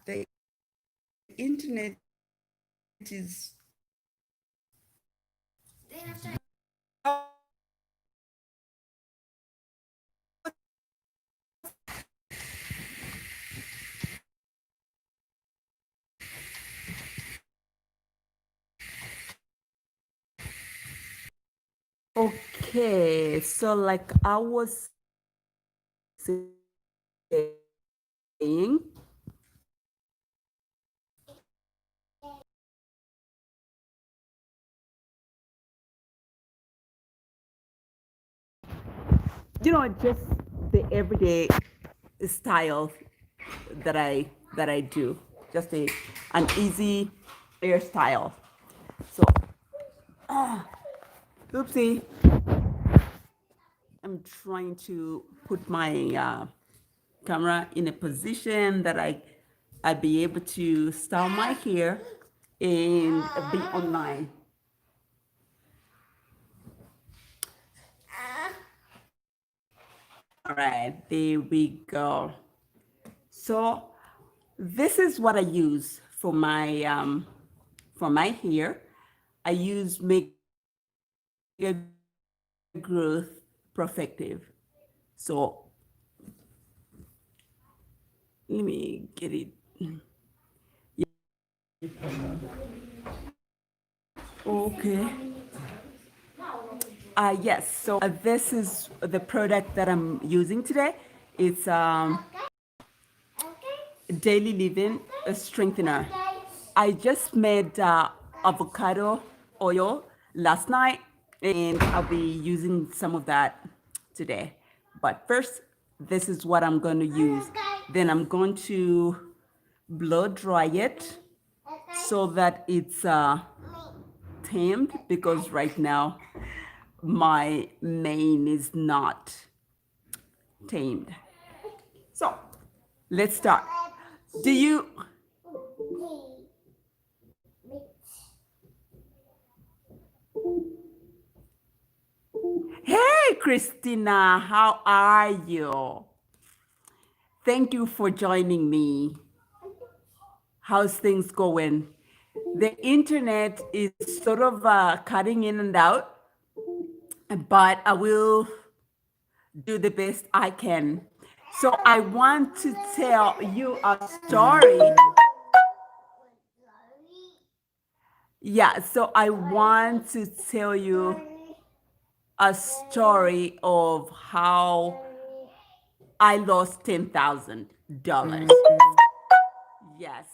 the internet is okay. So like I was saying, just the everyday style that I do, just an easy hairstyle. So, oopsie, I'm trying to put my camera in a position that I'd be able to style my hair and be online. All right, there we go. So this is what I use for my hair. I use Mega Growth Perfective. So let me get it. Okay. Yes. So this is the product that I'm using today. It's Daily Living Strengthener. I just made avocado oil last night, and I'll be using some of that today. But first, this is what I'm going to use. Then I'm going to blow dry it so that it's tamed, because right now my mane is not tamed. So let's start. Do you? Hey, Christina, how are you? Thank you for joining me. How's things going? The internet is sort of cutting in and out, but I will do the best I can. So I want to tell you a story. Yeah, so I want to tell you a story of how I lost $10,000. Yes.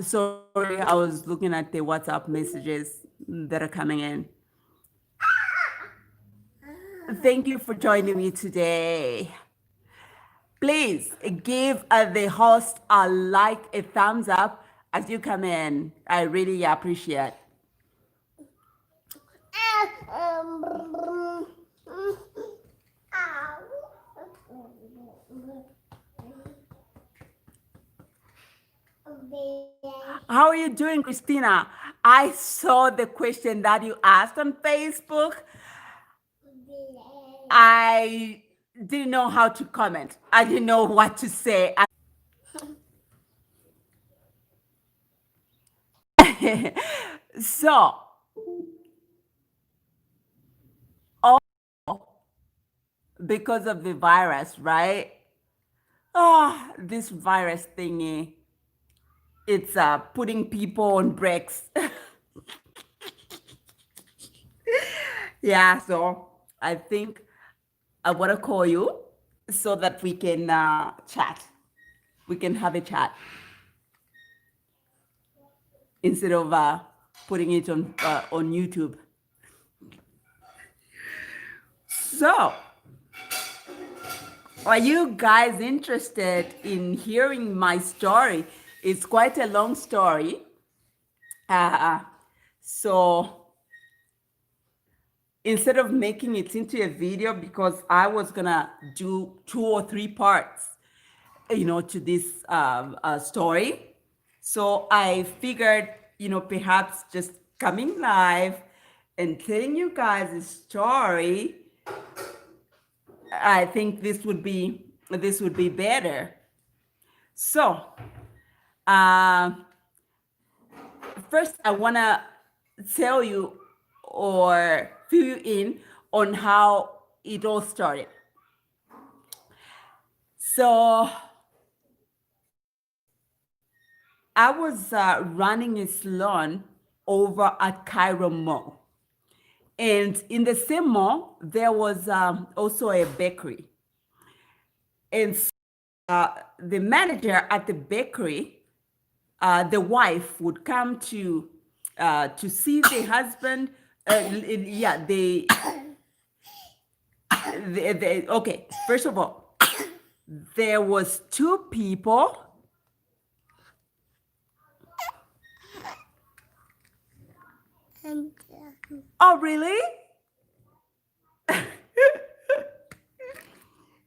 Sorry, I was looking at the WhatsApp messages that are coming in. Thank you for joining me today. Please give the host a like, a thumbs up as you come in. I really appreciate. How are you doing, Christina? I saw the question that you asked on Facebook. I didn't know how to comment. I didn't know what to say. So, all because of the virus, right? Oh, this virus thingy, it's putting people on breaks. Yeah, so I think I want to call you so that we can chat. We can have a chat instead of putting it on YouTube. So, are you guys interested in hearing my story? It's quite a long story. So instead of making it into a video, because I was gonna do 2 or 3 parts, to this story. So I figured, perhaps just coming live and telling you guys a story, I think this would be better. So, uh, first I wanna tell you or fill you in on how it all started. So I was running a salon over at Cairo Mall. And in the same mall, there was also a bakery. And so, the manager at the bakery, the wife would come to see the husband. Yeah, okay. First of all, there was two people. Oh, really?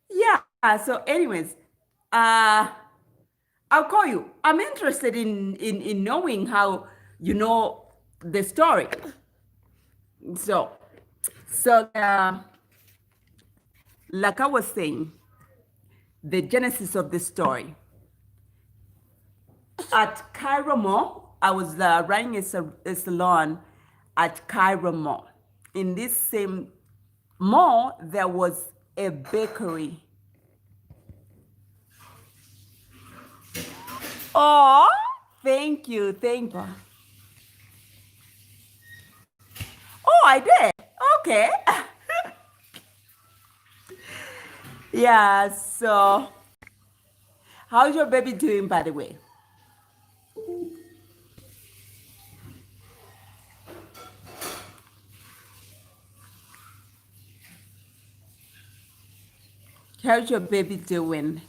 Yeah. So, anyways, uh, I'll call you. I'm interested in knowing how you know the story. So, so like I was saying, the genesis of the story. At Cairo Mall, I was running a salon at Cairo Mall. In this same mall, there was a bakery. Oh, thank you, thank you. Oh, I did. Okay. Yeah, so how's your baby doing, by the way? How's your baby doing?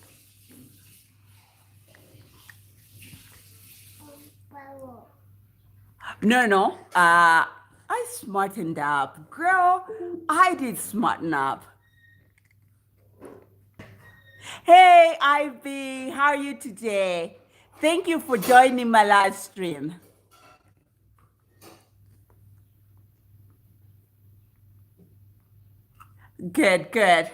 No, no. I smartened up. Girl, I did smarten up. Hey, Ivy, how are you today? Thank you for joining my live stream. Good, good.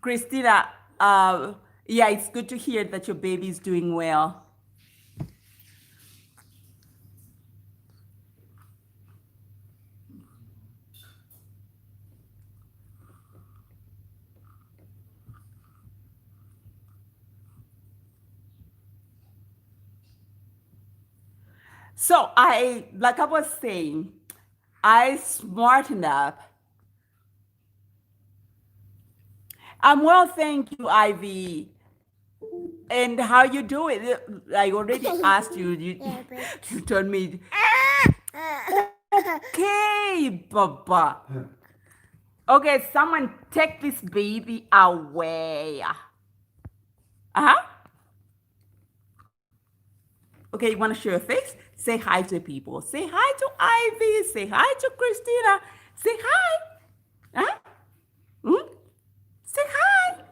Christina, yeah, it's good to hear that your baby's doing well. So like I was saying, I smartened up. I'm well, thank you, Ivy. And how you doing? I already asked you. You told me. Okay, Baba. Okay, someone take this baby away. Uh-huh. Okay, you want to show your face? Say hi to people. Say hi to Ivy. Say hi to Christina. Say hi. Huh? Hmm? Say hi.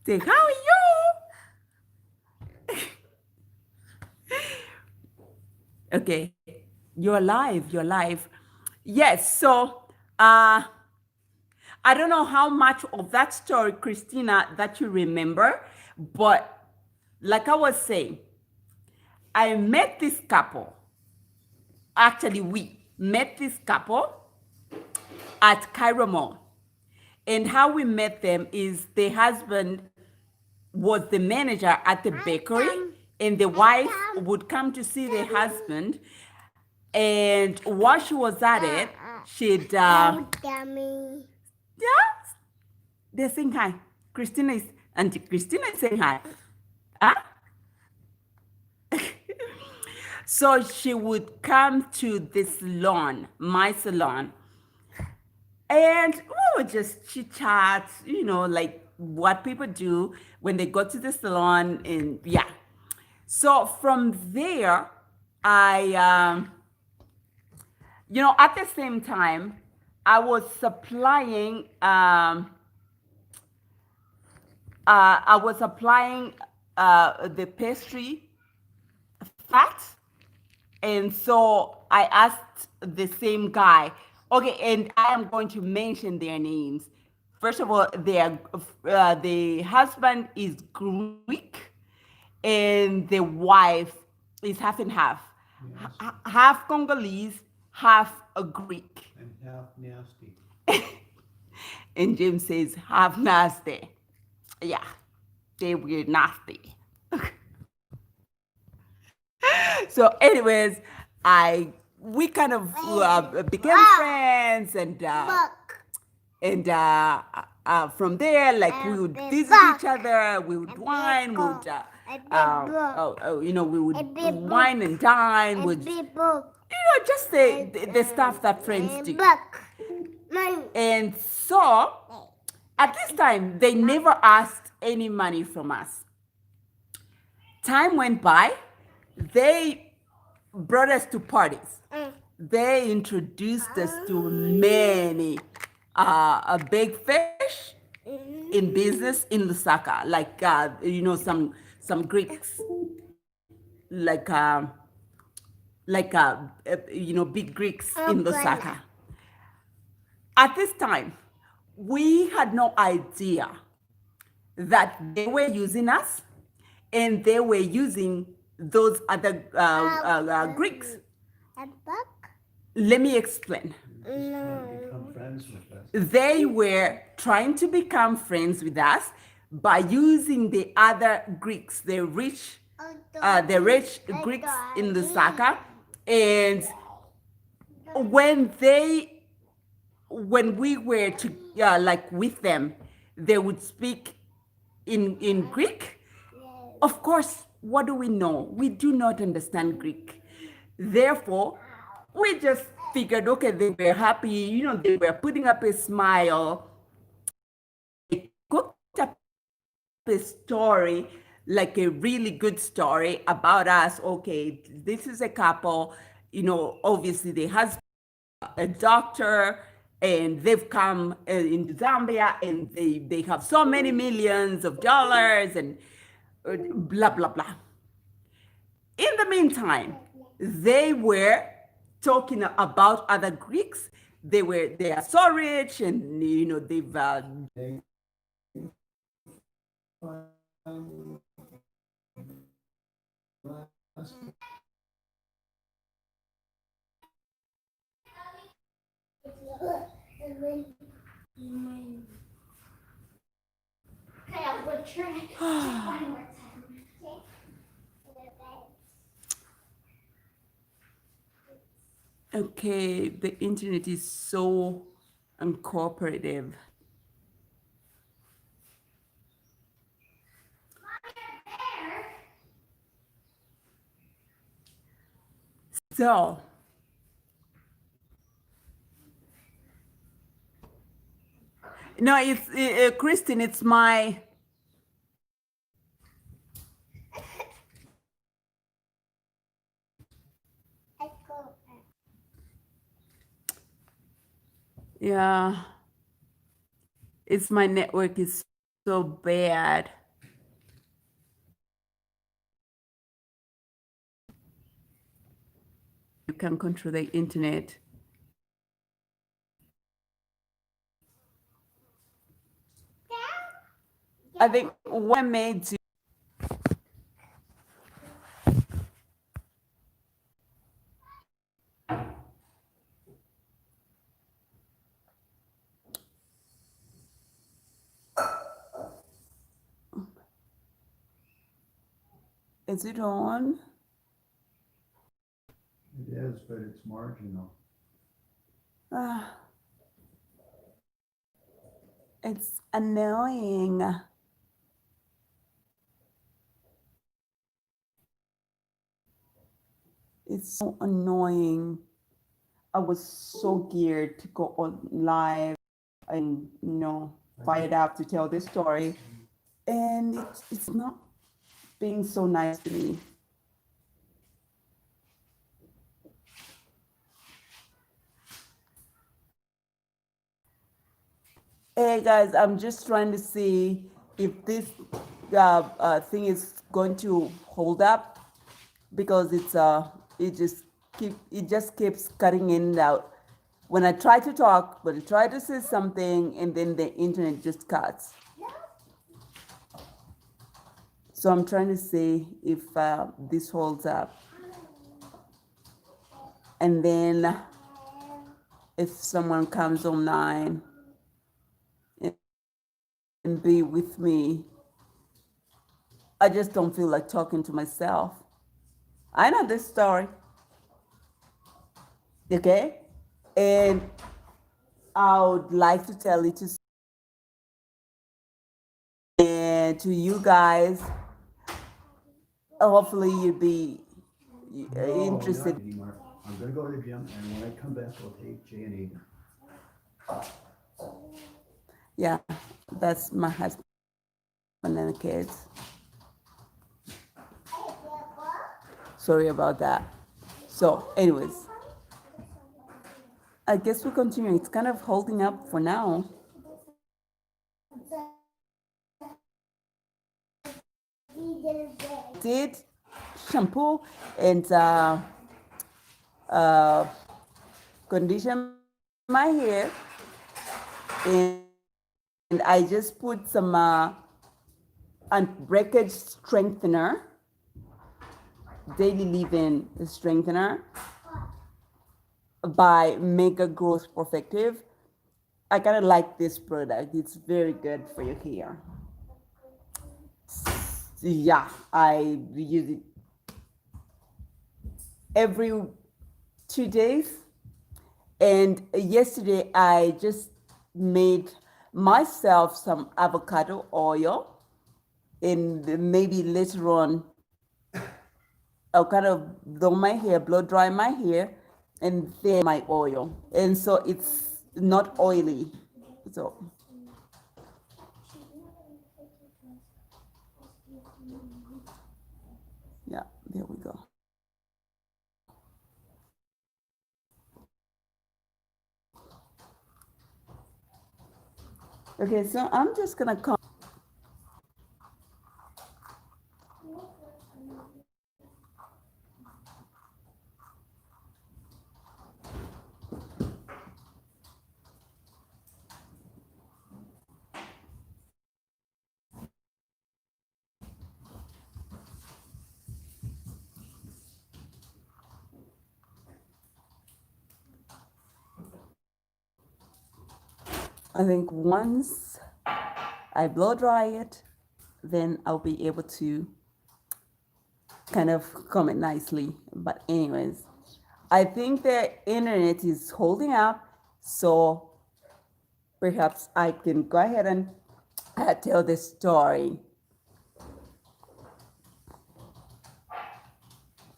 Say how are you? Okay, you're live. You're live. Yes. So, I don't know how much of that story, Christina, that you remember, but like I was saying, I met this couple. Actually, we met this couple at Cairo Mall. And how we met them is the husband was the manager at the bakery, and the wife would come to see the husband. And while she was at it, she'd yeah, they're saying hi. Auntie Christina is saying hi. Huh? So she would come to the salon, my salon, and we would just chit chat, like what people do when they go to the salon, and yeah. So from there, at the same time, I was supplying, the pastry fat. And so I asked the same guy. Okay, and I am going to mention their names. First of all, the husband is Greek, and the wife is half and half, half Congolese, half a Greek. And half nasty. And James says half nasty. Yeah, they were nasty. So, anyways, I we kind of became friends, and from there, like we would visit each other, we would wine, we would we would wine and dine, would just the stuff that friends do. And so at this time, they never asked any money from us. Time went by, they brought us to parties. They introduced us to many big fish in business in Lusaka, like some Greeks, like big Greeks in Lusaka. At this time, we had no idea that they were using us and they were using those other Greeks. Let me explain. Become friends with us. They were trying to become friends with us by using the other Greeks, the rich Greeks in Lusaka. And when we were like with them, they would speak in Greek. Of course, what do we know? We do not understand Greek. Therefore, we just figured, okay, they were happy, they were putting up a smile. They cooked up a story, like a really good story about us. Okay, this is a couple, obviously they has a doctor, and they've come in Zambia, and they have so many millions of dollars, and blah, blah, blah. In the meantime, they were talking about other Greeks. They are so rich, and they've okay, the internet is so uncooperative. So, no, it's Christine, it's my yeah, it's my network is so bad. You can control the internet. I think what I made to is it on? It is, but it's marginal. It's annoying. It's so annoying. I was so geared to go on live and fired up to tell this story, and it's not being so nice to me. Hey guys, I'm just trying to see if this thing is going to hold up, because it just it just keeps cutting in and out. When I try to talk, when I try to say something, and then the internet just cuts. So I'm trying to see if this holds up. And then if someone comes online and be with me, I just don't feel like talking to myself. I know this story. Okay? And I would like to tell it to you guys. Hopefully you'd be No, interested. not anymore. I'm gonna go to the gym, and when I come back, I'll take Jay and Aiden. Yeah, that's my husband and the kids. Sorry about that. So, anyways, I guess we continue. It's kind of holding up for now. Did shampoo and condition my hair, and I just put some breakage strengthener, daily leave-in strengthener by Mega Growth Protective. I kind of like this product. It's very good for your hair. Yeah, I use it every 2 days. And yesterday I just made myself some avocado oil, and maybe later on I'll kind of blow my hair, blow dry my hair, and then my oil. And so it's not oily. So yeah, there we go. Okay, so I'm just gonna come. I think once I blow dry it, then I'll be able to kind of comment nicely. But anyways, I think the internet is holding up, so perhaps I can go ahead and tell the story.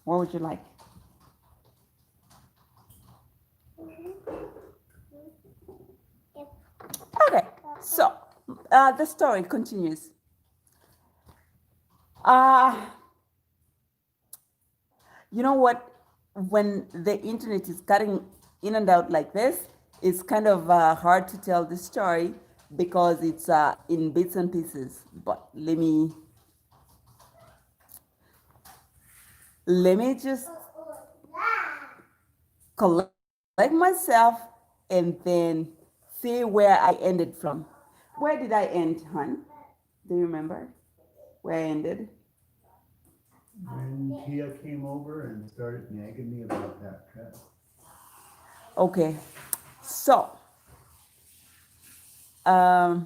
What would you like? Okay, so the story continues. You know what? When the internet is cutting in and out like this, it's kind of hard to tell the story because it's in bits and pieces. But let me just collect myself and then see where I ended from. Where did I end, hon? Do you remember where I ended? When Tia came over and started nagging me about that trip. Okay, so I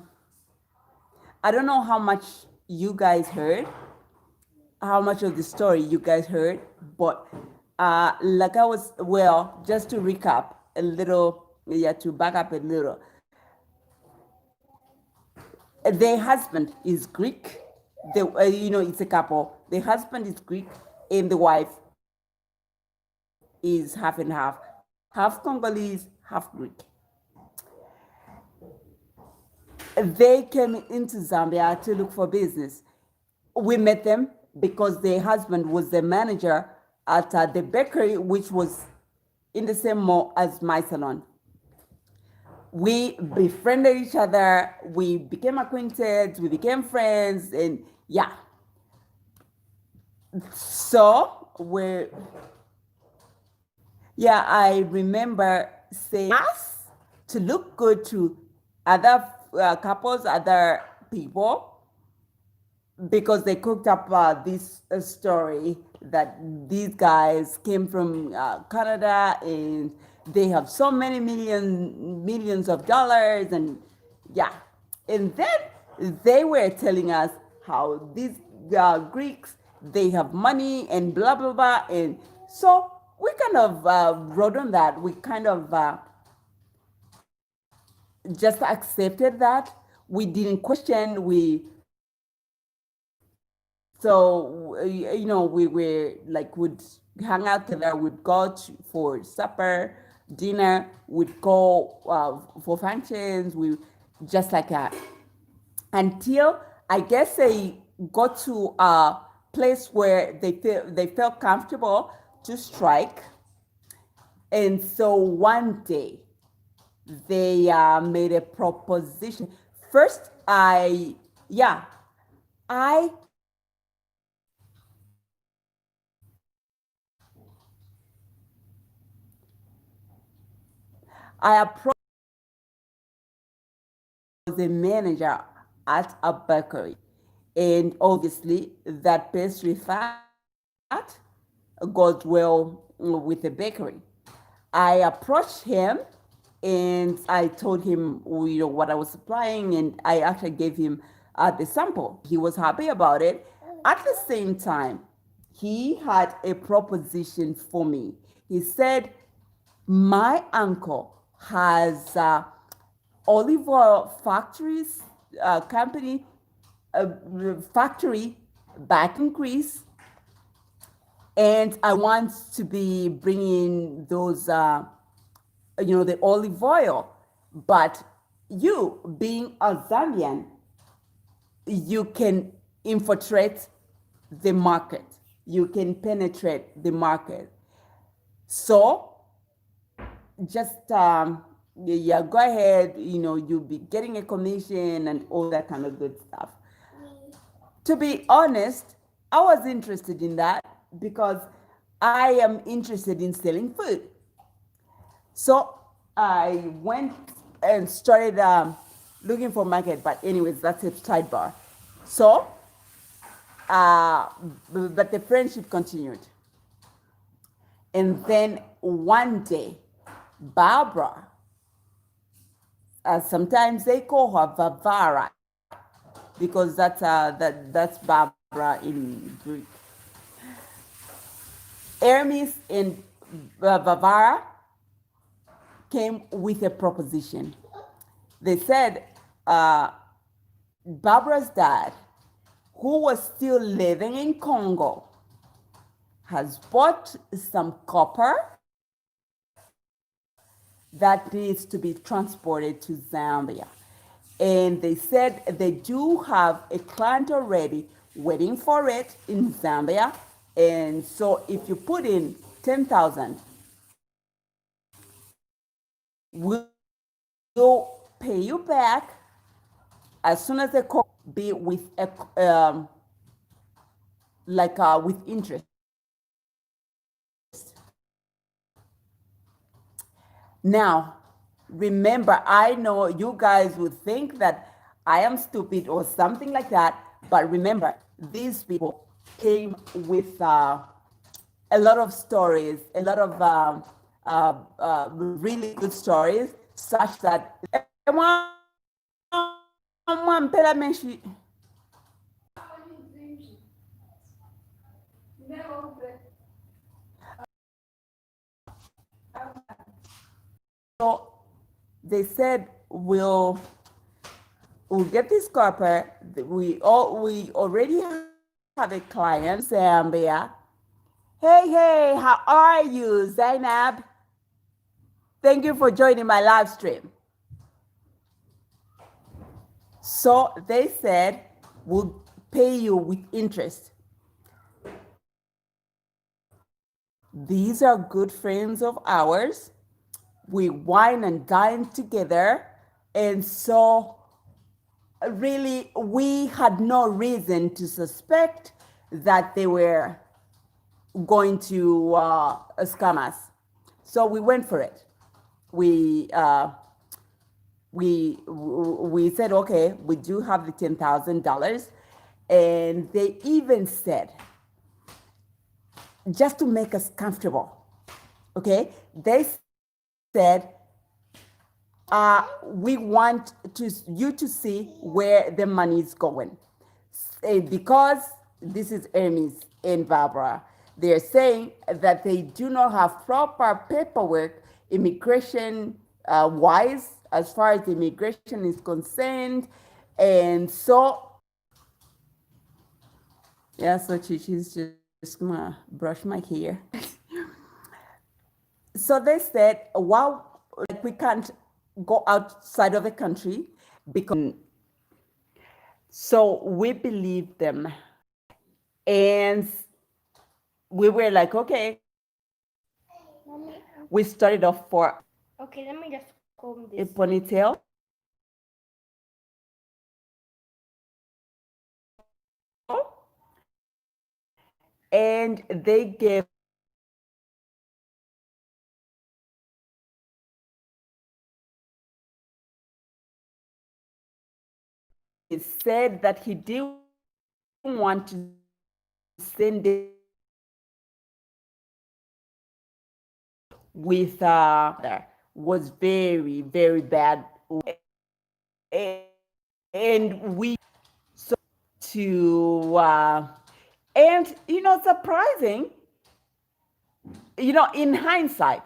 don't know how much you guys heard, how much of the story you guys heard, but like I was, well, just to recap a little, yeah, to back up a little. The husband is Greek. It's a couple. The husband is Greek, and the wife is half and half Congolese, half Greek. They came into Zambia to look for business. We met them because the husband was the manager at the bakery, which was in the same mall as my salon. We befriended each other, we became acquainted, we became friends, and yeah. So Yeah, I remember saying yes to look good to other couples, other people, because they cooked up this story that these guys came from Canada and they have so many millions of dollars, and yeah, and then they were telling us how these Greeks, they have money and blah blah blah, and so we kind of wrote on that. We kind of just accepted that. We didn't question. We So, we were like, would hang out together, would go for supper, dinner, would go for functions, we just like that. Until I guess they got to a place where they felt comfortable to strike. And so one day they made a proposition. First, I approached the manager at a bakery, and obviously that pastry fat goes well with the bakery. I approached him and I told him, what I was supplying, and I actually gave him the sample. He was happy about it. At the same time, he had a proposition for me. He said, my uncle has olive oil factories, company, factory back in Greece, and I want to be bringing those, the olive oil. But you, being a Zambian, you can infiltrate the market. You can penetrate the market. So just yeah, go ahead. You'll be getting a commission and all that kind of good stuff. To be honest, I was interested in that because I am interested in selling food. So I went and started looking for market. But anyways, that's a sidebar. So, but the friendship continued. And then one day, Barbara, sometimes they call her Vavara because that's Barbara in Greek. Hermes and Vavara came with a proposition. They said Barbara's dad, who was still living in Congo, has bought some copper that needs to be transported to Zambia. And they said they do have a client already waiting for it in Zambia. And so if you put in 10,000, we'll pay you back as soon as the call be with with interest. Now, remember, I know you guys would think that I am stupid or something like that, but remember, these people came with a lot of stories, a lot of really good stories, such that so they said we'll get this copper. We already have a client, Zambia. Hey, how are you, Zainab? Thank you for joining my live stream. So they said we'll pay you with interest. These are good friends of ours. We wine and dine together. And so really, we had no reason to suspect that they were going to scam us. So we went for it. We said, okay, we do have the $10,000, and they even said, just to make us comfortable, okay, they said, we want you to see where the money is going. Because this is Hermes and Barbara, they're saying that they do not have proper paperwork, immigration wise, as far as immigration is concerned. And so, yeah, so Chichi's just gonna brush my hair. So they said, well, like we can't go outside of the country because. So we believed them, and we were like, okay. We started off for Okay, let me just comb a this. ponytail. And they gave said that he didn't want to send it with was very, very bad. And we so to and surprising, in hindsight,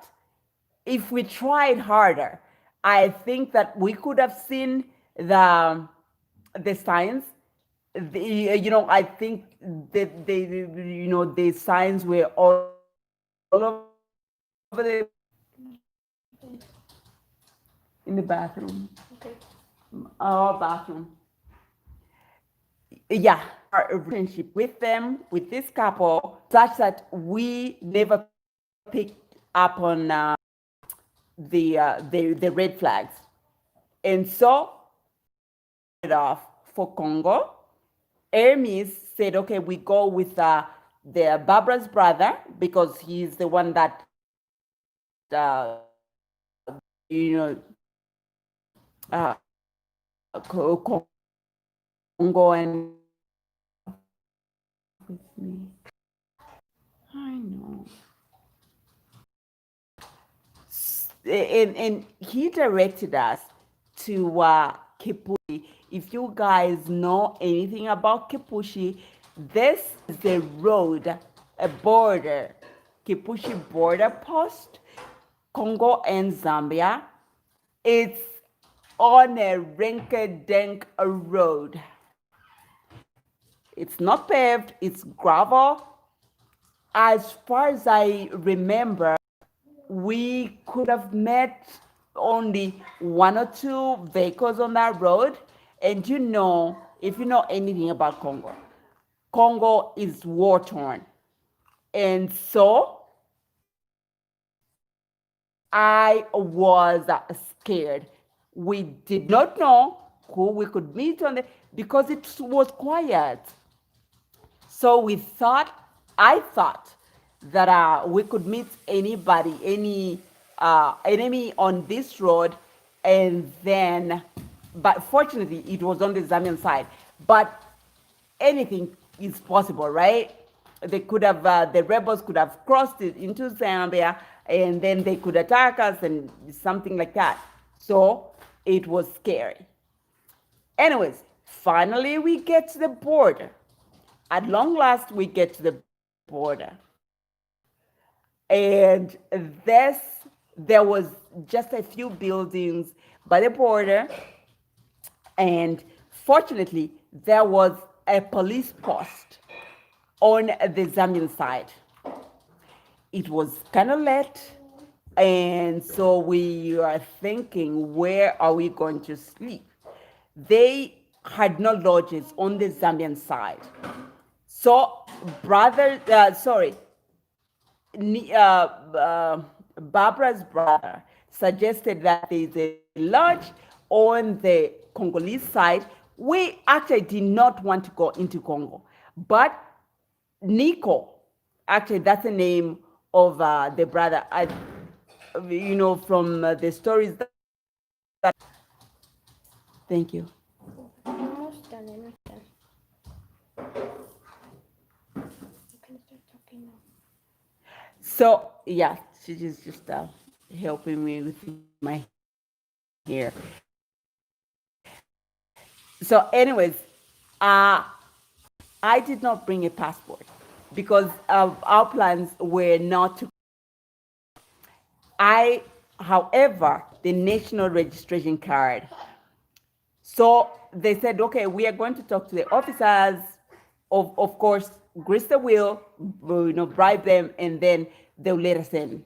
if we tried harder, I think that we could have seen the signs. I think that the signs were all over the in the bathroom, Okay. our bathroom. Yeah, our relationship with them, with this couple, such that we never picked up on the red flags, and so it off for Congo. Hermes said, "Okay, we go with the Barbara's brother because he's the one that uh, you know Congo and with me. I know." And he directed us to Kipushi. If you guys know anything about Kipushi, this is the road, a border, Kipushi border post, Congo and Zambia. It's on a rinky-dink road. It's not paved, it's gravel. As far as I remember, we could have met only one or two vehicles on that road. And if you know anything about Congo, Congo is war torn. And so I was scared. We did not know who we could meet because it was quiet. So I thought that we could meet anybody, any enemy on this road, and then, but fortunately, it was on the Zambian side. But anything is possible, right? They could have, the rebels could have crossed it into Zambia, and then they could attack us and something like that. So it was scary. Anyways, finally we get to the border. At long last, we get to the border. And there was just a few buildings by the border. And fortunately, there was a police post on the Zambian side. It was kind of late. And so we are thinking, where are we going to sleep? They had no lodges on the Zambian side. So, Barbara's brother suggested that there's a lodge on the Congolese side. We actually did not want to go into Congo, but Nico, actually that's the name of the brother. from the stories that. Thank you. Almost done. Almost done. You can start talking now. So yeah, she's just helping me with my hair. So, anyways, I did not bring a passport because our plans were not to. However, the national registration card. So they said, okay, we are going to talk to the officers. Of course, Grista will, bribe them, and then they'll let us in.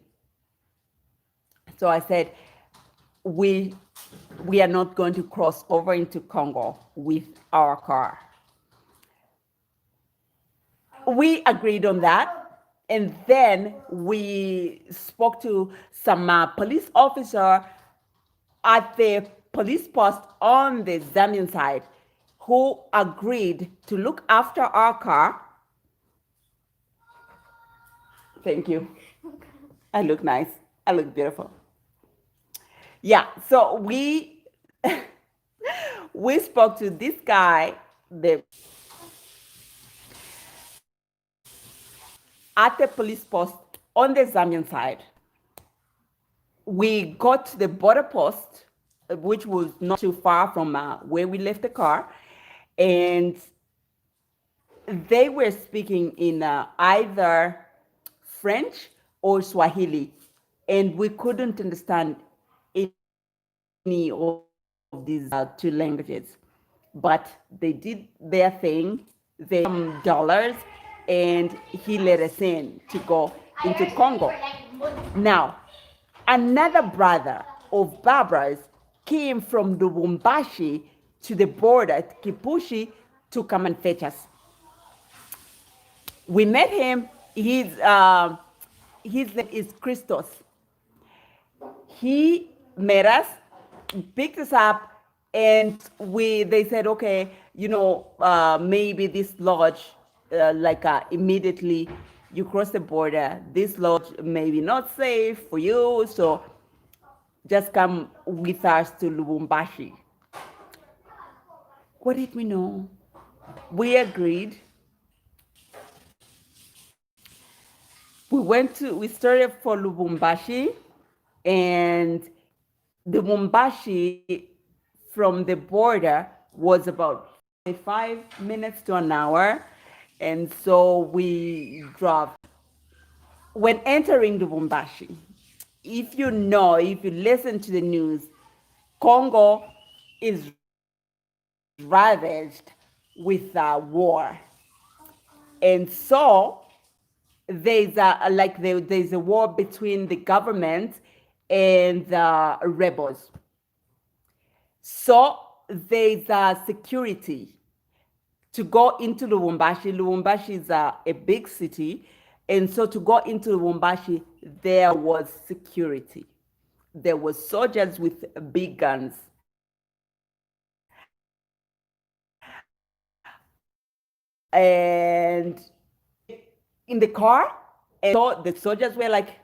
So I said, we are not going to cross over into Congo with our car. We agreed on that, and then we spoke to some police officer at the police post on the Zambian side who agreed to look after our car. Thank you. I look nice. I look beautiful. Yeah, so we we spoke to this guy at the police post on the Zambian side. We got to the border post, which was not too far from where we left the car, and they were speaking in either French or Swahili, and we couldn't understand any of these two languages. But they did their thing, they dollars, and he let us in to go into Congo. Now, another brother of Barbara's came from Lubumbashi to the border at Kipushi to come and fetch us. We met him. His name is Christos. He met us, picked us up, and they said, okay, maybe this lodge, immediately you cross the border, this lodge may be not safe for you, so just come with us to Lubumbashi. What did we know? We agreed. We started for Lubumbashi, and Lubumbashi from the border was about 5 minutes to an hour. And so we drove. When entering Lubumbashi, if you listen to the news, Congo is ravaged with war. And so there's a war between the government and the rebels. So there's a security to go into Lubumbashi. Lubumbashi is a big city, and so to go into Lubumbashi, there was security. There was soldiers with big guns. And in the car, and so the soldiers were like,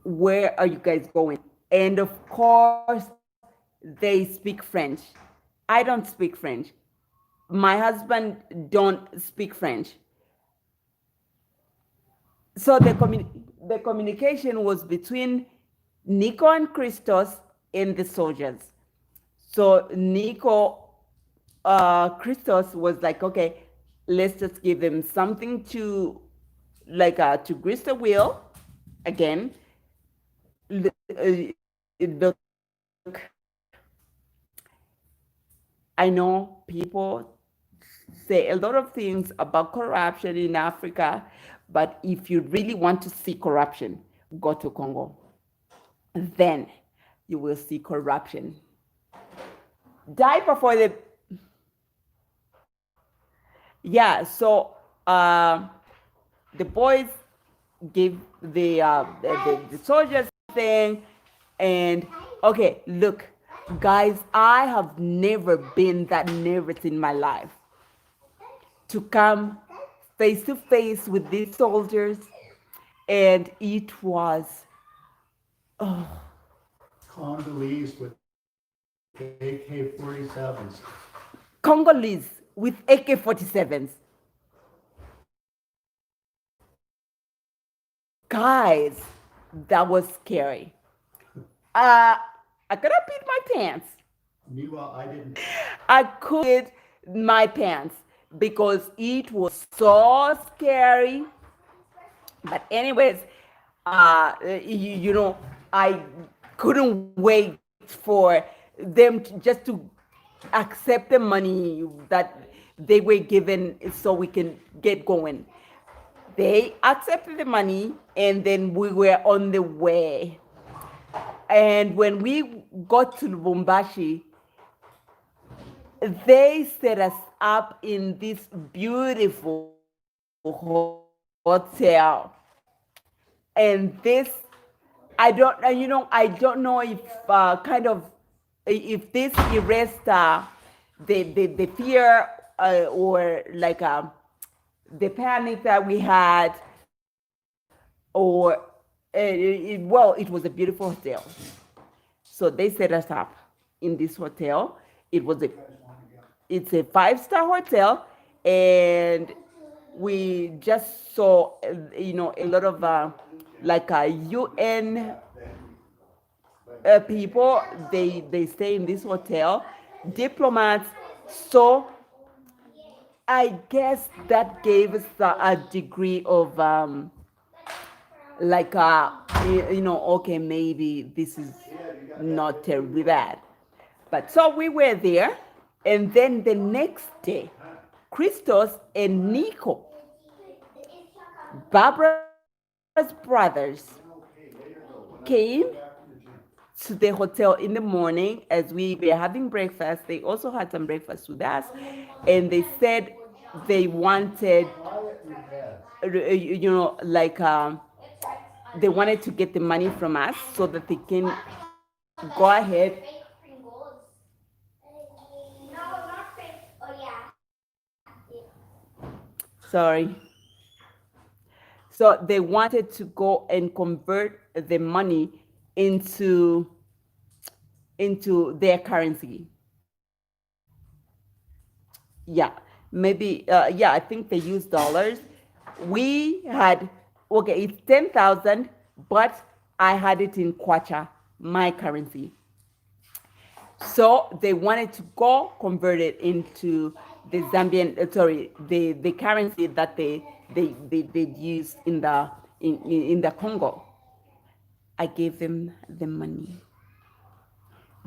where are you guys going? And of course, they speak French. I don't speak French. My husband don't speak French. So the communication was between Nico and Christos and the soldiers. So Christos was like, okay, let's just give them something to grease the wheel again. Look, I know people say a lot of things about corruption in Africa, but if you really want to see corruption, go to Congo. Then you will see corruption. Diaper for the so the boys give the soldiers thing, and okay, look, guys, I have never been that nervous in my life to come face to face with these soldiers, and it was Congolese with AK-47s. Congolese with AK-47s. Guys, that was scary. I could have peed my pants. Meanwhile, I didn't. I could my pants because it was so scary. But anyways, I couldn't wait for them just to accept the money that they were given so we can get going. They accepted the money and then we were on the way. And when we got to Lubumbashi, they set us up in this beautiful hotel. And this, I don't know if if this erased the fear or like the panic that we had, or well, it was a beautiful hotel. So they set us up in this hotel. It's a 5-star hotel, and we just saw a lot of like UN people. They stay in this hotel, diplomats. So I guess that gave us a degree of like okay, maybe this is not terribly bad. But so we were there, and then the next day, Christos and Nico, Barbara's brothers, came to the hotel in the morning as we were having breakfast. They also had some breakfast with us, and they said they wanted, like they wanted to get the money from us so that they can go ahead. Sorry. So they wanted to go and convert the money into their currency. Yeah, maybe. Yeah, I think they use dollars. We had, okay, it's 10,000, but I had it in kwacha, my currency. So they wanted to go convert it into the Zambian, the currency that they used in the Congo. I gave them the money.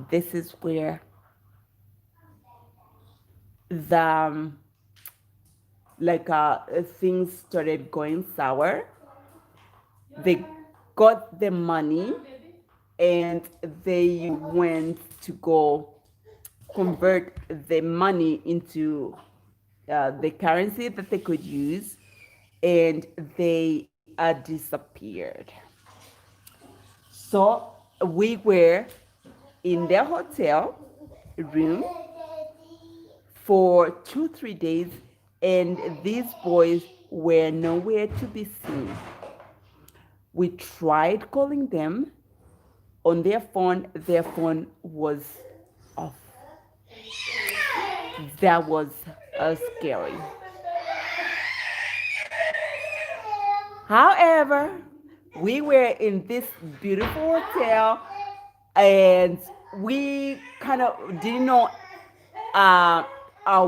This is where the things started going sour. They got the money and they went to go convert the money into the currency that they could use, and they disappeared. So we were in their hotel room for 2-3 days, and these boys were nowhere to be seen. We tried calling them on their phone was off. That was scary. However, we were in this beautiful hotel, and we kind of didn't know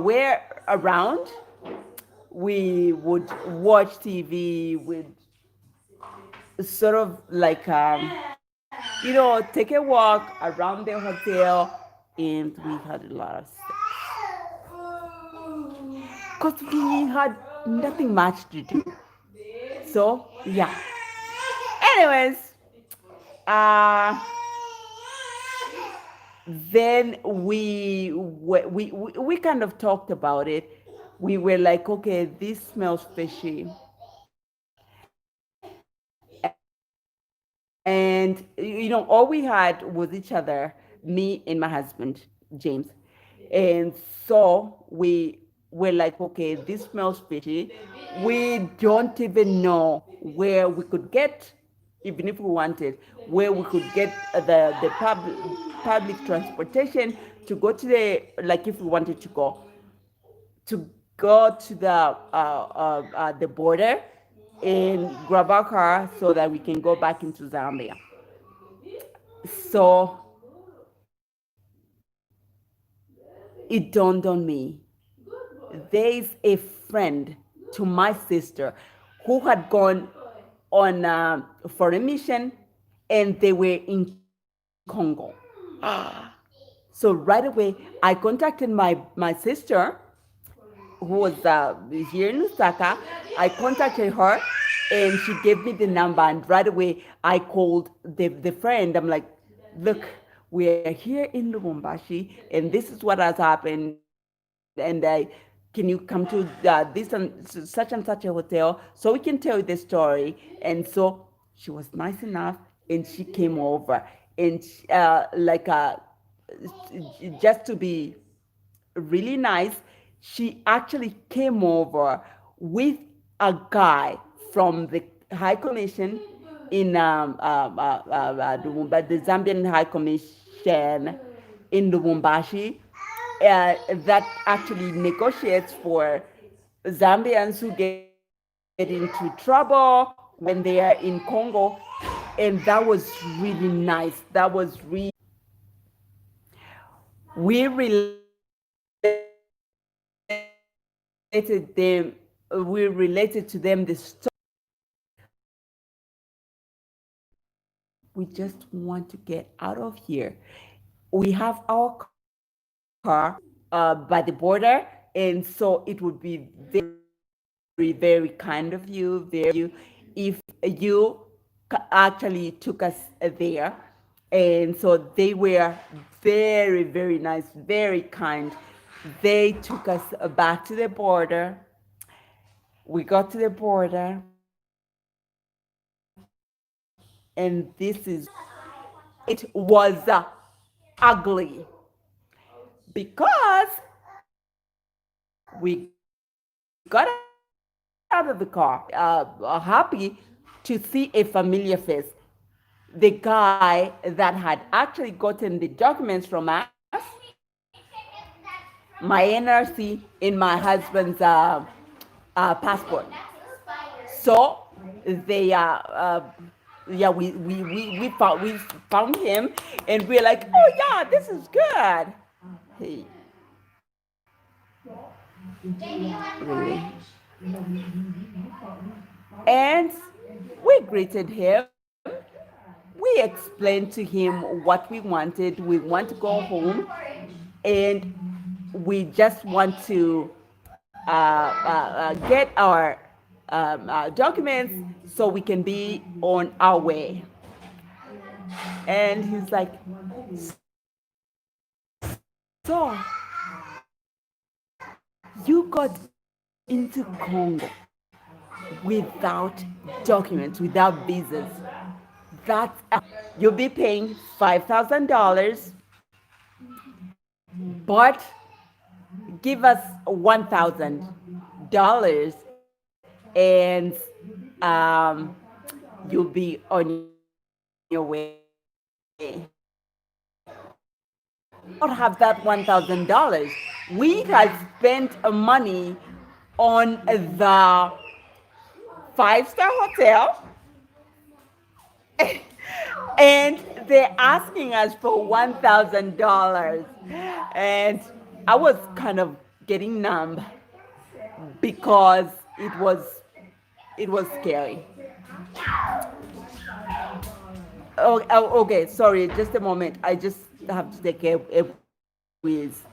where around. We would watch TV with sort of like take a walk around the hotel, and we had a lot of sex because we had nothing much to do. So yeah. Anyways, then we kind of talked about it. We were like, okay, this smells fishy. And all we had was each other, me and my husband, James. And so we were like, okay, this smells fishy. We don't even know where we could get even if we wanted, where we could get the public transportation to go to the, like if we wanted to go to the border and grab our car so that we can go back into Zambia. So it dawned on me, there's a friend to my sister who had gone on for a mission, and they were in Congo. So right away, I contacted my sister who was here in Lusaka. I contacted her, and she gave me the number. And right away, I called the friend. I'm like, look, we're here in Lubumbashi, and this is what has happened. And can you come to this and such a hotel so we can tell you the story? And so she was nice enough, and she came over, and just to be really nice, she actually came over with a guy from the High Commission in the Zambian High Commission in Lubumbashi, that actually negotiates for Zambians who get into trouble when they are in Congo. And that was really nice. That was really, we related them, we related to them the story. We just want to get out of here. We have our car by the border, and so it would be very, very kind of you, if you actually took us there. And so they were very, very nice, very kind. They took us back to the border. We got to the border, and it was ugly because we got out of the car, happy to see a familiar face. The guy that had actually gotten the documents from us, my NRC, in my husband's passport. So they yeah, we found him, and we're like, oh yeah, this is good. Hey, really. And we greeted him. We explained to him what we wanted. We want to go home, and we just want to get our documents so we can be on our way. And he's like, so you got into Congo without documents, without visas. That's you'll be paying $5,000, but give us $1,000, and you'll be on your way. Not have that $1,000. We had spent money on the five-star hotel, and they're asking us for $1,000, and I was kind of getting numb because it was scary. Oh, okay, sorry, just a moment. I just have to take a quiz.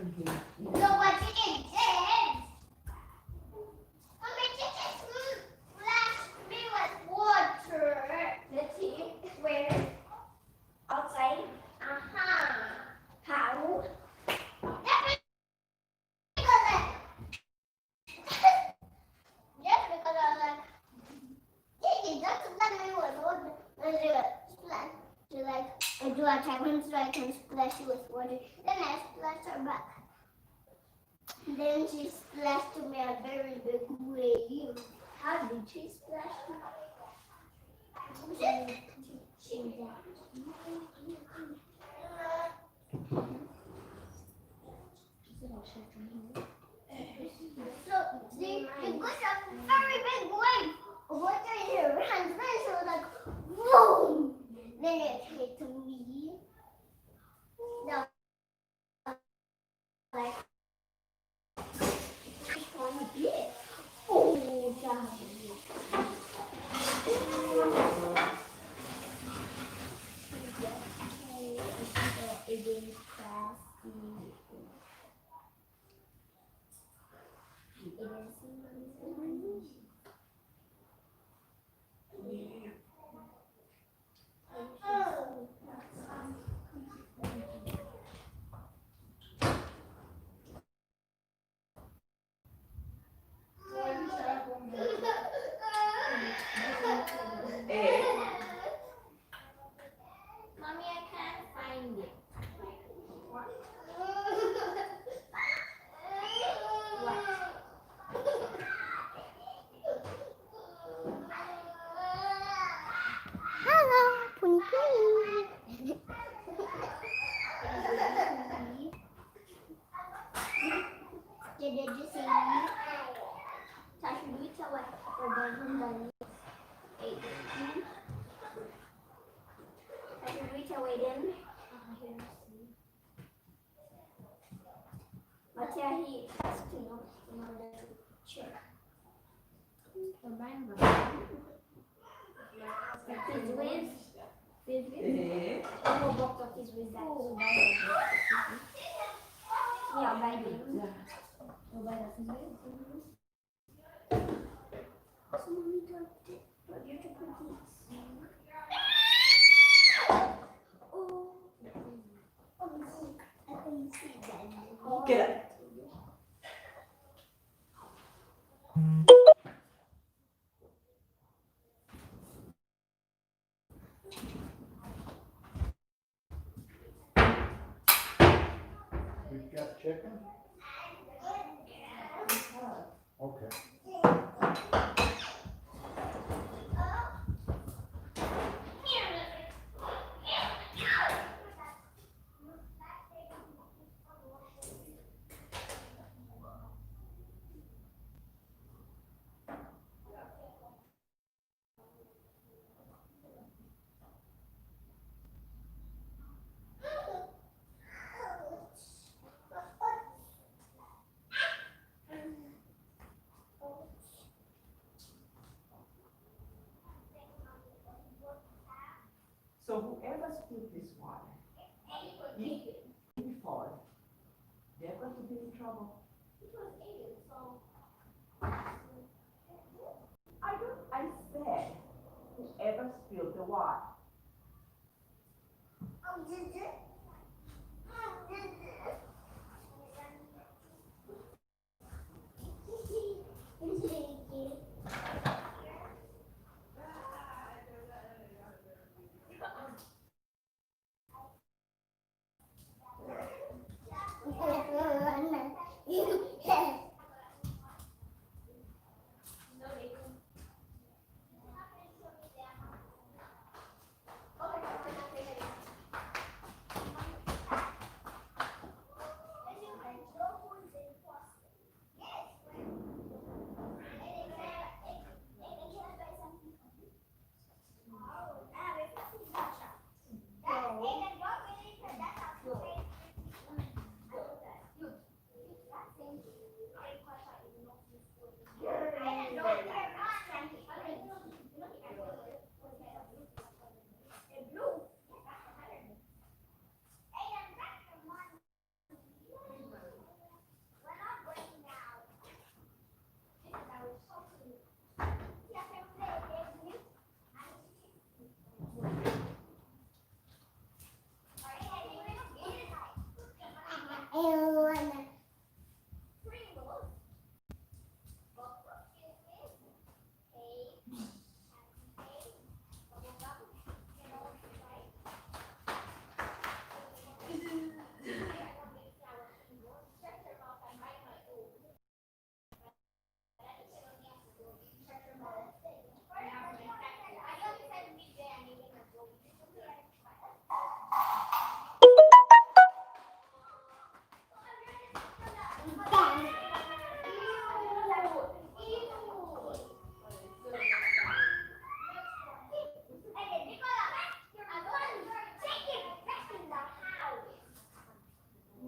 what chicken did. My chicken splashed me with water. Let's see. Where? Outside? Uh-huh. How? That's because just because I was like, Gigi, that's let me with water. Let's do it. Splash. So like, I do a time so I can splash you with water. Then I splashed her back. Then she splashed me a very big wave. How did she splash me? So you got a very big wave of water in her hands. Then she was like, boom! Then it hit me. Now, like, oh, God. Mommy, I can't find it. What? Hello, Pony Pony. Did you see me? Tashuita what Tashuita waiting. But yeah, he has to know in order to check. His ways. Oh, box of his ways. Yeah, by him. So mommy dropped it. But you have to put this. Oh. I can see that. Get up. We've got chicken? Okay. So whoever spilled this water, before, they're going to be in trouble. I said, whoever spilled the water.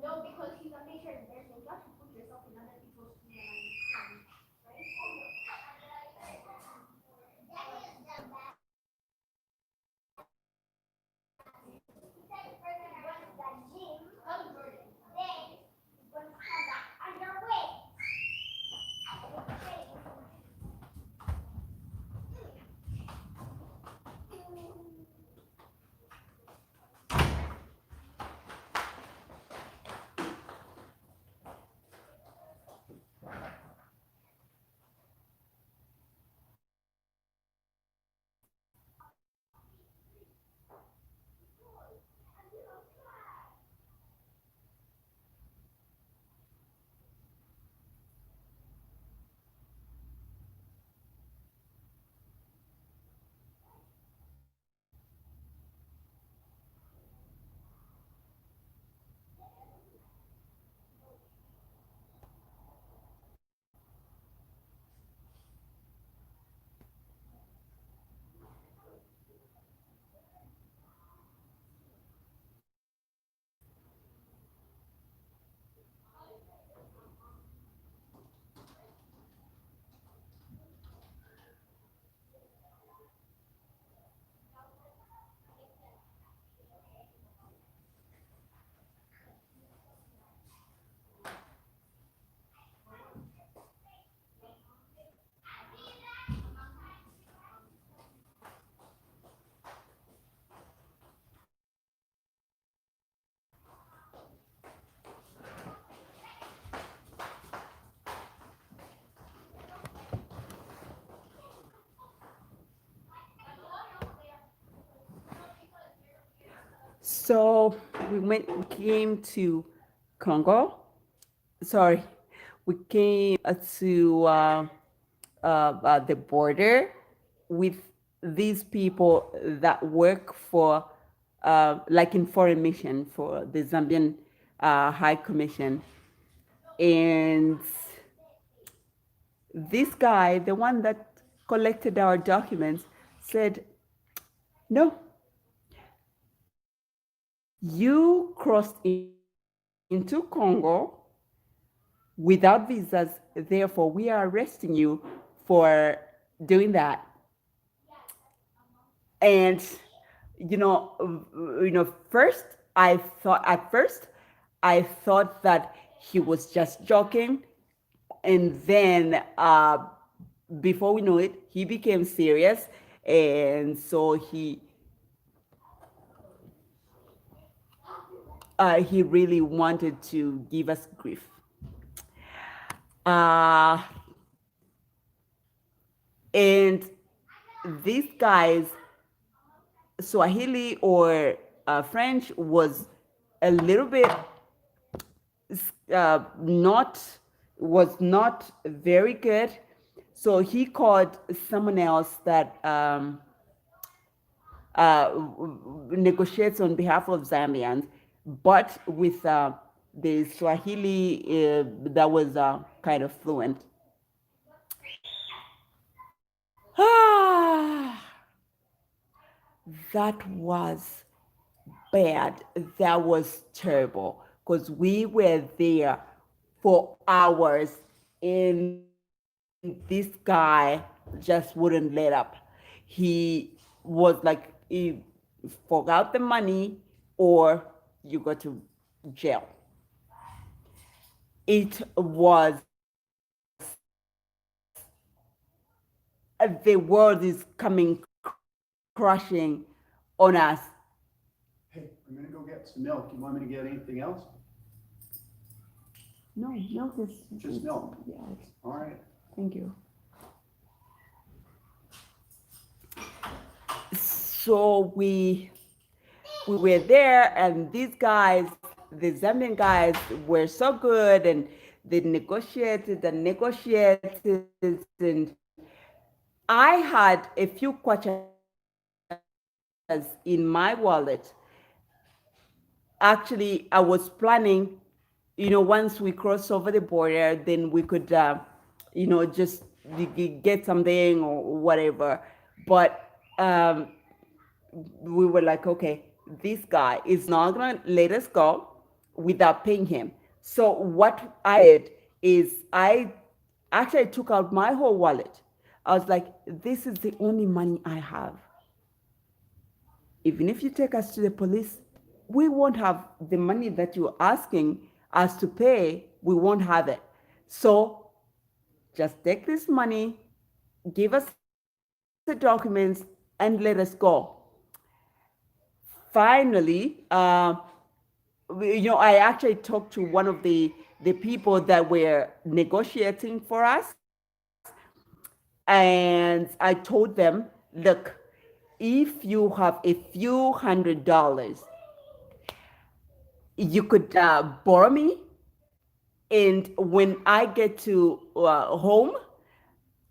No, because he's a patient. There's no got to put yourself in other people's shoes. So we came to Congo. Sorry, we came to the border with these people that work for, like in foreign mission for the Zambian High Commission. And this guy, the one that collected our documents, said, no, you crossed into Congo without visas, therefore we are arresting you for doing that. And first at first I thought that he was just joking, and then before we know it, he became serious, and so he really wanted to give us grief. And these guys, Swahili or French was a little bit not very good. So he called someone else that negotiates on behalf of Zambians, but with the Swahili that was kind of fluent. That was bad. That was terrible because we were there for hours and this guy just wouldn't let up. He was like, he forgot the money or you go to jail. It was, the world is coming crushing on us. Hey, I'm gonna go get some milk. You want me to get anything else? No, milk is Just milk? Yeah, All right. thank you. So we were there, and these guys, the Zambian guys, were so good, and they negotiated and negotiated, and I had a few questions in my wallet. Actually, I was planning, once we cross over the border, then we could, just get something or whatever. But we were like, okay, this guy is not going to let us go without paying him. So what I did is I actually took out my whole wallet. I was like, this is the only money I have. Even if you take us to the police, we won't have the money that you're asking us to pay. We won't have it. So just take this money, give us the documents, and let us go. Finally, I actually talked to one of the people that were negotiating for us, and I told them, look, if you have a few $100s, you could borrow me, and when I get to home,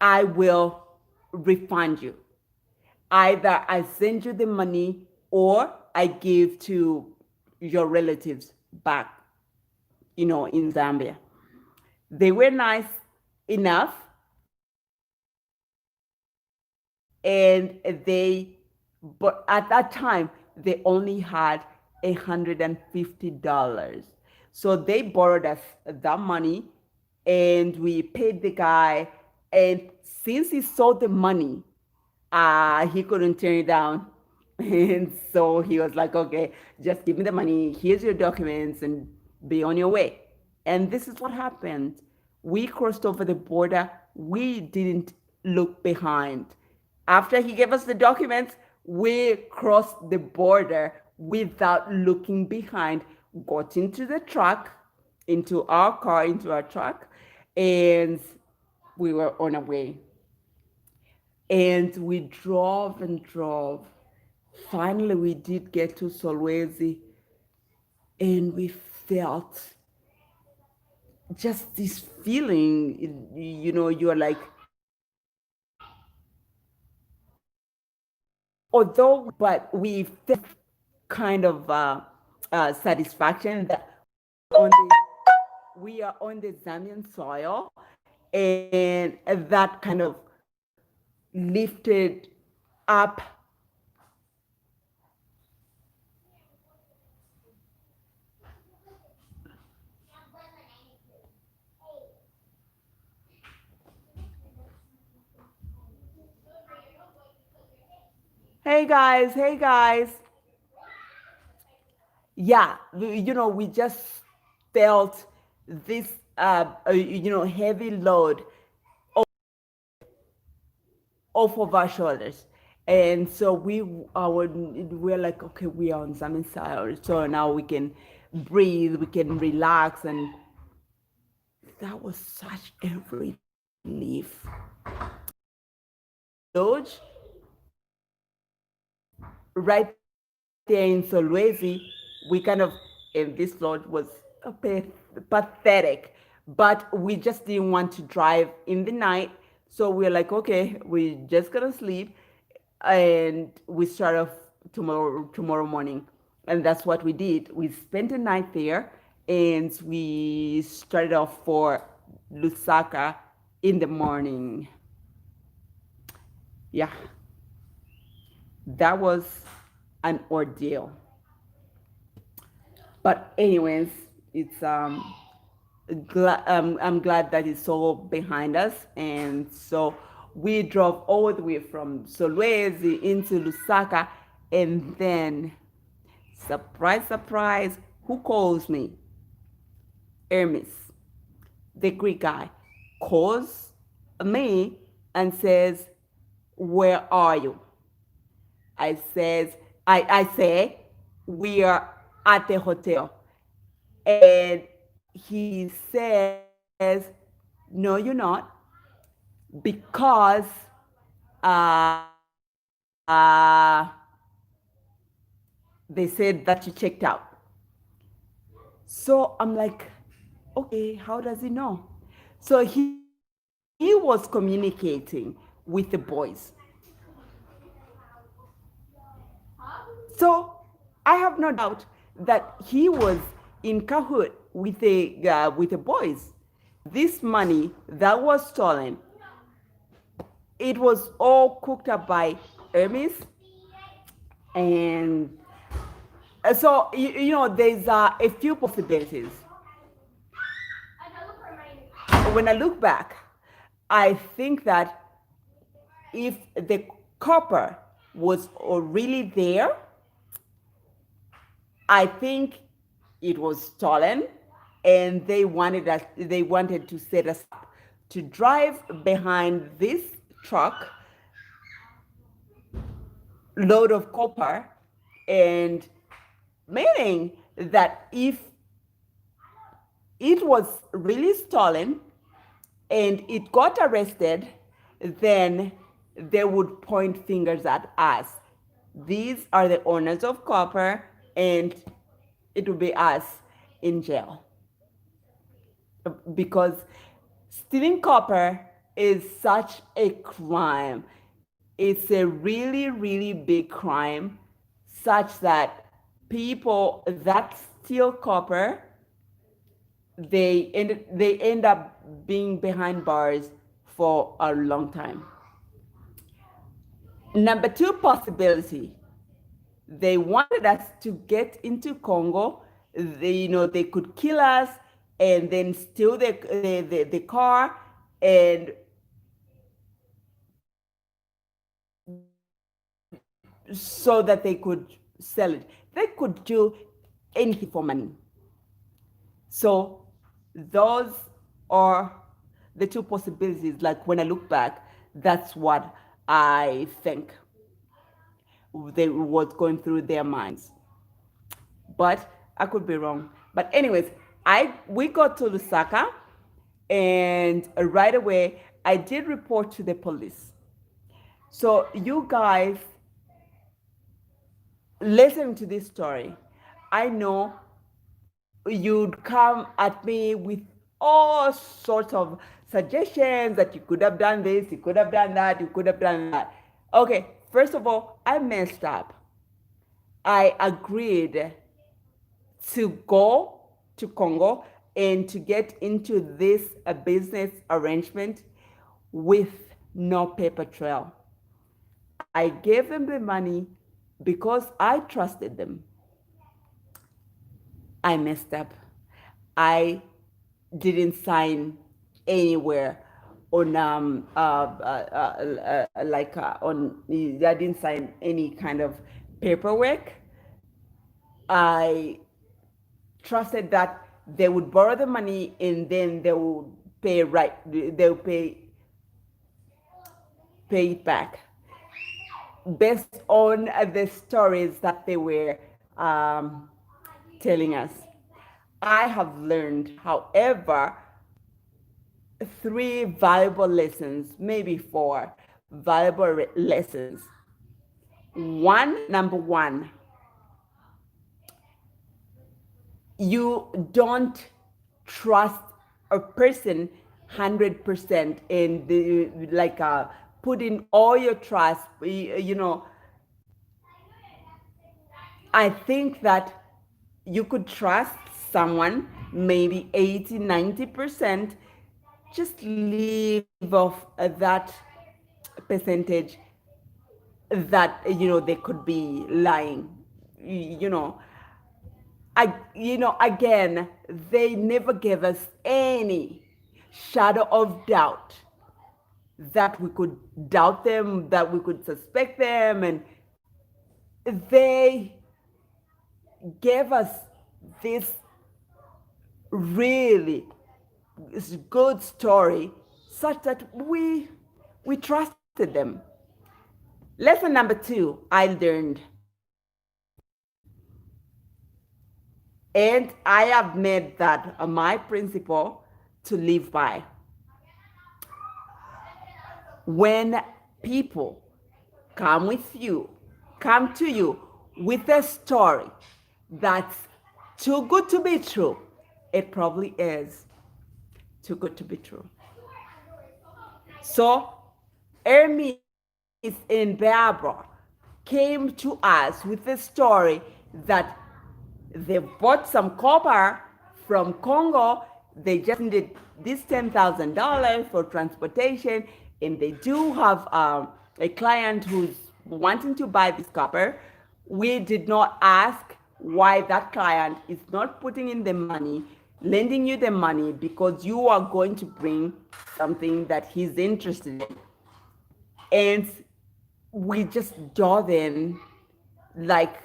I will refund you. Either I send you the money or I give to your relatives back, in Zambia. They were nice enough, and but at that time, they only had $150. So they borrowed us that money, and we paid the guy. And since he saw the money, he couldn't turn it down. And so he was like, okay, just give me the money. Here's your documents and be on your way. And this is what happened. We crossed over the border. We didn't look behind. After he gave us the documents, we crossed the border without looking behind, got into the truck, into our car, into our truck, and we were on our way. And we drove and drove. Finally, we did get to Solwezi, and we felt just this feeling, you're like, but we felt kind of satisfaction that on the, we are on the Zambian soil, and that kind of lifted up. Hey guys, hey guys. Yeah, we just felt this, heavy load off of our shoulders. And so we're like, okay, we are on Zambian soil, so now we can breathe, we can relax, and that was such a relief. Lodge, right there in Solwezi, we kind of, and this lodge was a bit pathetic, but we just didn't want to drive in the night. So we're like, okay, we're just gonna sleep, and we start off tomorrow morning. And that's what we did. We spent the night there, and we started off for Lusaka in the morning. Yeah, that was an ordeal. But anyways, it's I'm glad that it's all behind us, and so we drove all the way from Solwezi into Lusaka, and then surprise, surprise, who calls me? Hermes, the Greek guy, calls me and says, "Where are you?" I say, "We are at the hotel." And he says, no, you're not, because uh, uh, they said that you checked out. So I'm like, okay, how does he know? So he was communicating with the boys. So I have no doubt that he was in cahoot with the boys. This money that was stolen, it was all cooked up by Hermes, and so there's a few possibilities. When I look back, I think that if the copper was really there, I think it was stolen, and they wanted to set us up to drive behind this truck load of copper, and meaning that if it was really stolen and it got arrested, then they would point fingers at us. These are the owners of copper, and it would be us in jail. Because stealing copper is such a crime. It's a really, really big crime, such that people that steal copper, they end up being behind bars for a long time. Number two possibility, they wanted us to get into Congo. They could kill us and then steal the car, and so that they could sell it. They could do anything for money. So those are the two possibilities. Like when I look back, that's what I think was going through their minds. But I could be wrong. But anyways, we got to Lusaka, and right away I did report to the police. So you guys listen to this story. I know you'd come at me with all sorts of suggestions that you could have done this, you could have done that, you could have done that. Okay, first of all, I messed up. I agreed to go to Congo and to get into this business arrangement with no paper trail. I gave them the money because I trusted them. I messed up. I didn't sign anywhere on I didn't sign any kind of paperwork. I trusted that they would borrow the money and then they would they'll pay it back based on the stories that they were telling us. I have learned, however, 3 valuable lessons, maybe 4 valuable lessons. Number one, you don't trust a person 100% and put in all your trust. I think that you could trust someone maybe 80-90%. Just leave off that percentage that they could be lying. Again, they never gave us any shadow of doubt that we could doubt them, that we could suspect them, and they gave us this really good story such that we trusted them. Lesson number 2 I learned. And I have made that my principle to live by. When people come to you with a story that's too good to be true, it probably is too good to be true. So, Hermes and Barbara came to us with a story that they bought some copper from Congo. They just needed this $10,000 for transportation, and they do have a client who's wanting to buy this copper. We did not ask why that client is not putting in the money, lending you the money because you are going to bring something that he's interested in. And we just dove in like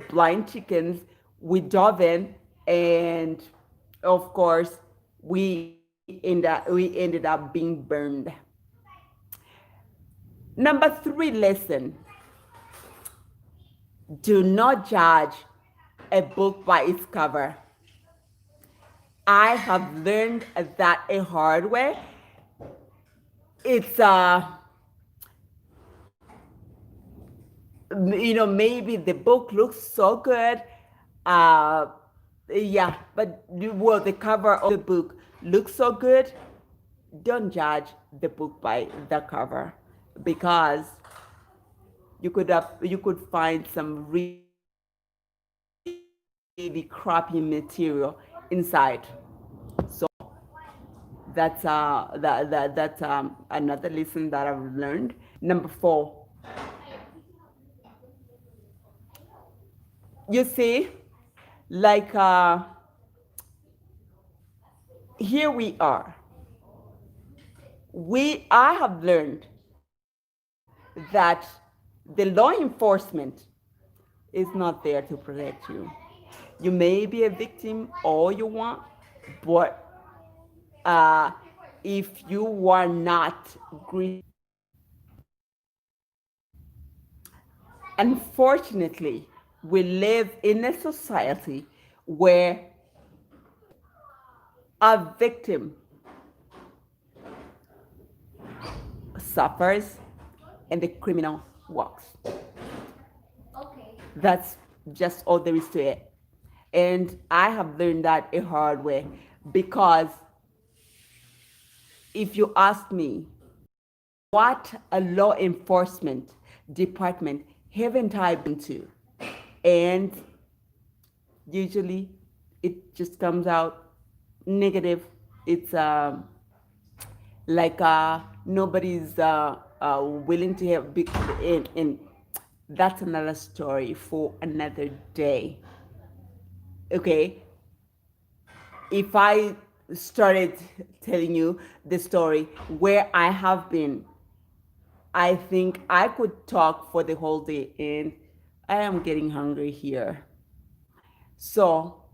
blind chickens. We dove in, and of course, we ended up being burned. Number 3 lesson: do not judge a book by its cover. I have learned that a hard way. It's maybe the book looks so good, yeah, but well, the cover of the book looks so good. Don't judge the book by the cover, because you could find some really crappy material inside. So that's another lesson that I've learned. Number 4, you see, like here we are. I have learned that the law enforcement is not there to protect you. You may be a victim all you want, but if you are not unfortunately, we live in a society where a victim suffers and the criminal walks. That's just all there is to it. And I have learned that a hard way, because if you ask me, what a law enforcement department haven't I been to? And usually it just comes out negative. It's like nobody's willing to have big, and that's another story for another day. Okay, if I started telling you the story where I have been, I think I could talk for the whole day, and I am getting hungry here. So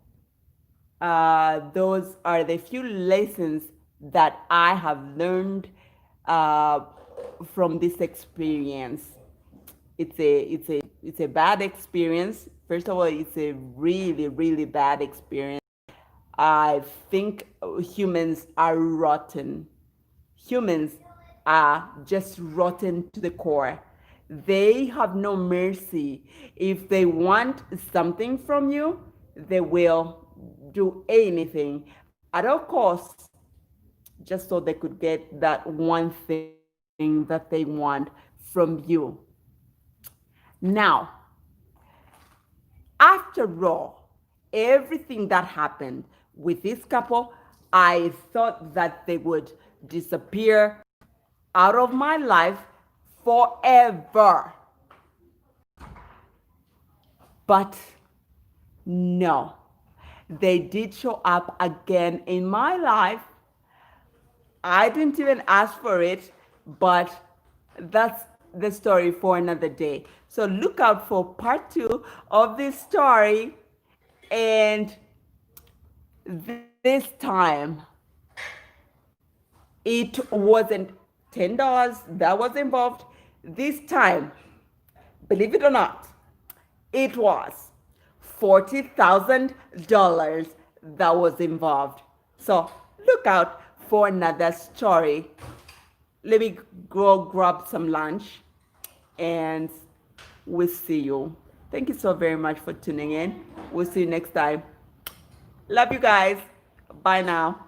those are the few lessons that I have learned from this experience. It's a bad experience. First of all, it's a really, really bad experience. I think humans are rotten. Humans are just rotten to the core. They have no mercy. If they want something from you, they will do anything at all costs, just so they could get that one thing that they want from you. Now, after all, everything that happened with this couple, I thought that they would disappear out of my life forever. But no, they did show up again in my life. I didn't even ask for it, but that's the story for another day. So look out for part 2 of this story. And this time, it wasn't $10 that was involved. This time, believe it or not, it was $40,000 that was involved. So look out for another story. Let me go grab some lunch and we'll see you. Thank you so very much for tuning in. We'll see you next time. Love you guys. Bye now.